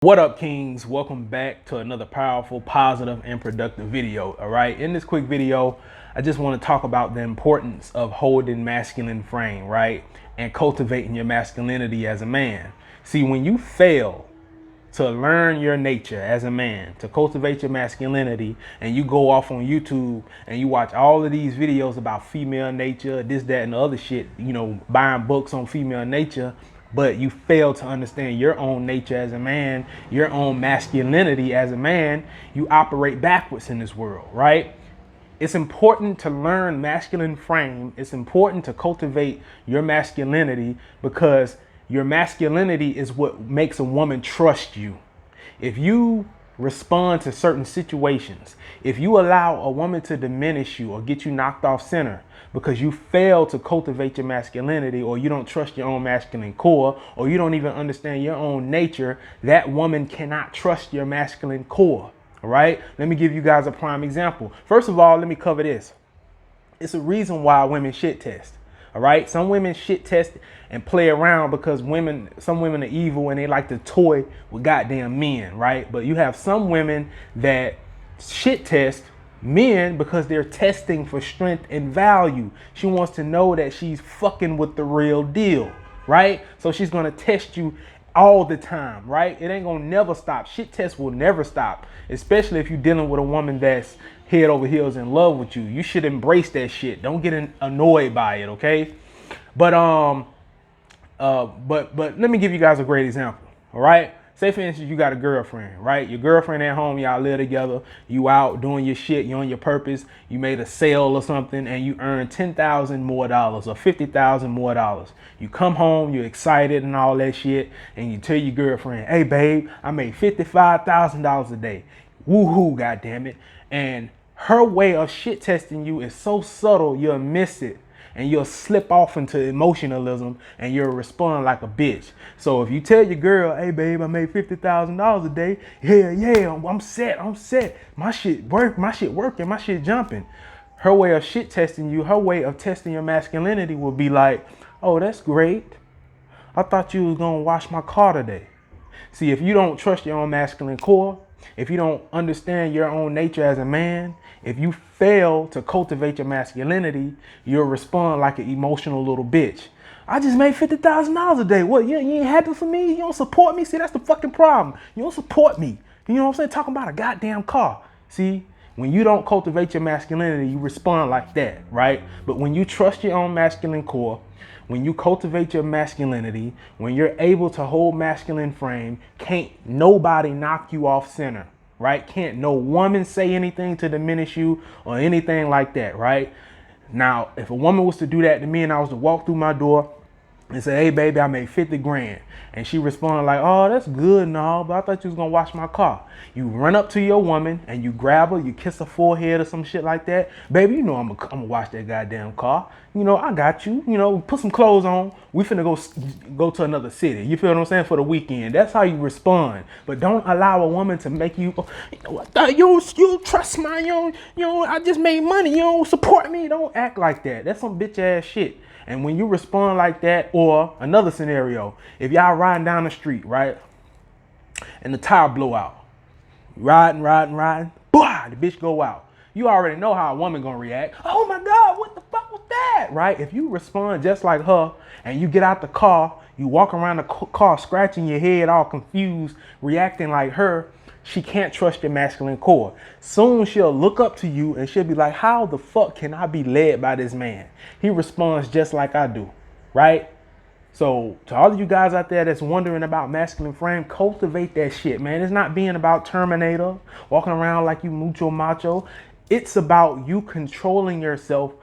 What up, kings? Welcome back to another powerful, positive, and productive video. All right, in this quick video, I just want to talk about the importance of holding masculine frame, right? And cultivating your masculinity as a man. See, when you fail to learn your nature as a man, to cultivate your masculinity, and you go off on YouTube and you watch all of these videos about female nature, this, that, and the other shit, buying books on female nature, but you fail to understand your own nature as a man, your own masculinity as a man, you operate backwards in this world, right? It's important to learn masculine frame. It's important to cultivate your masculinity because your masculinity is what makes a woman trust you. If you respond to certain situations, if you allow a woman to diminish you or get you knocked off center because you fail to cultivate your masculinity, or you don't trust your own masculine core, or you don't even understand your own nature, that woman cannot trust your masculine core. All right, let me give you guys a prime example. First of all, let me cover this. It's a reason why women shit test. All right, some women shit test and play around because some women are evil and they like to toy with goddamn men, right? But you have some women that shit test men because they're testing for strength and value. She wants to know that she's fucking with the real deal, right? So she's gonna test you all the time, right? It ain't gonna never stop. Shit test will never stop, especially if you're dealing with a woman that's head over heels in love with you. You should embrace that shit. Don't get annoyed by it, okay? But let me give you guys a great example. All right, say for instance you got a girlfriend, right? Your girlfriend at home, y'all live together, you out doing your shit, you on your purpose, you made a sale or something and you earn $10,000 more dollars or $50,000 more dollars. You come home, you're excited and all that shit, and you tell your girlfriend, hey babe, I made $55,000 a day. Woohoo, goddammit. And her way of shit testing you is so subtle you'll miss it. And you'll slip off into emotionalism and you'll respond like a bitch. So if you tell your girl, hey babe, I made $50,000 a day. Yeah, I'm set. My shit working, my shit jumping. Her way of shit testing you, her way of testing your masculinity will be like, oh, that's great. I thought you was gonna wash my car today. See, if you don't trust your own masculine core, if you don't understand your own nature as a man, if you fail to cultivate your masculinity, you'll respond like an emotional little bitch. I just made $50,000 a day. What, you ain't happy for me? You don't support me? See, that's the fucking problem. You don't support me. You know what I'm saying? Talking about a goddamn car. See, when you don't cultivate your masculinity, you respond like that, right? But when you trust your own masculine core, when you cultivate your masculinity, when you're able to hold masculine frame, can't nobody knock you off center, right? Can't no woman say anything to diminish you or anything like that, right? Now, if a woman was to do that to me and I was to walk through my door and say, hey baby, I made 50 grand. And she responded like, oh, that's good and all, but I thought you was gonna wash my car. You run up to your woman and you grab her, you kiss her forehead or some shit like that. Baby, you know I'm gonna wash that goddamn car. You know, I got you. You know, put some clothes on. We finna go to another city. You feel what I'm saying? For the weekend. That's how you respond. But don't allow a woman to make you, you trust my, I just made money. You don't support me. Don't act like that. That's some bitch ass shit. And when you respond like that, or another scenario, if y'all riding down the street, right, and the tire blow out, riding, boah, the bitch go out. You already know how a woman gonna react. Oh my God, what the fuck was that, right? If you respond just like her and you get out the car, you walk around the car scratching your head all confused, reacting like her, she can't trust your masculine core. Soon she'll look up to you and she'll be like, how the fuck can I be led by this man? He responds just like I do, right? So to all of you guys out there that's wondering about masculine frame, cultivate that shit, man. It's not being about Terminator, walking around like you mucho macho. It's about you controlling yourself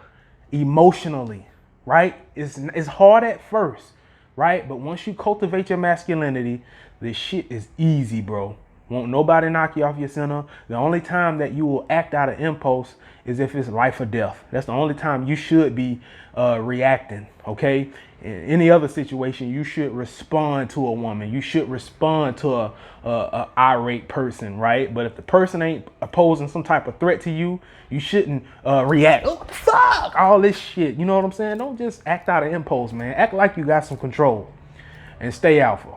emotionally, right? It's hard at first, right? But once you cultivate your masculinity, this shit is easy, bro. Won't nobody knock you off your center. The only time that you will act out of impulse is if it's life or death. That's the only time you should be reacting, okay? In any other situation, you should respond to a woman. You should respond to a irate person, right? But if the person ain't posing some type of threat to you, you shouldn't react. Oh, fuck! All this shit, you know what I'm saying? Don't just act out of impulse, man. Act like you got some control and stay alpha.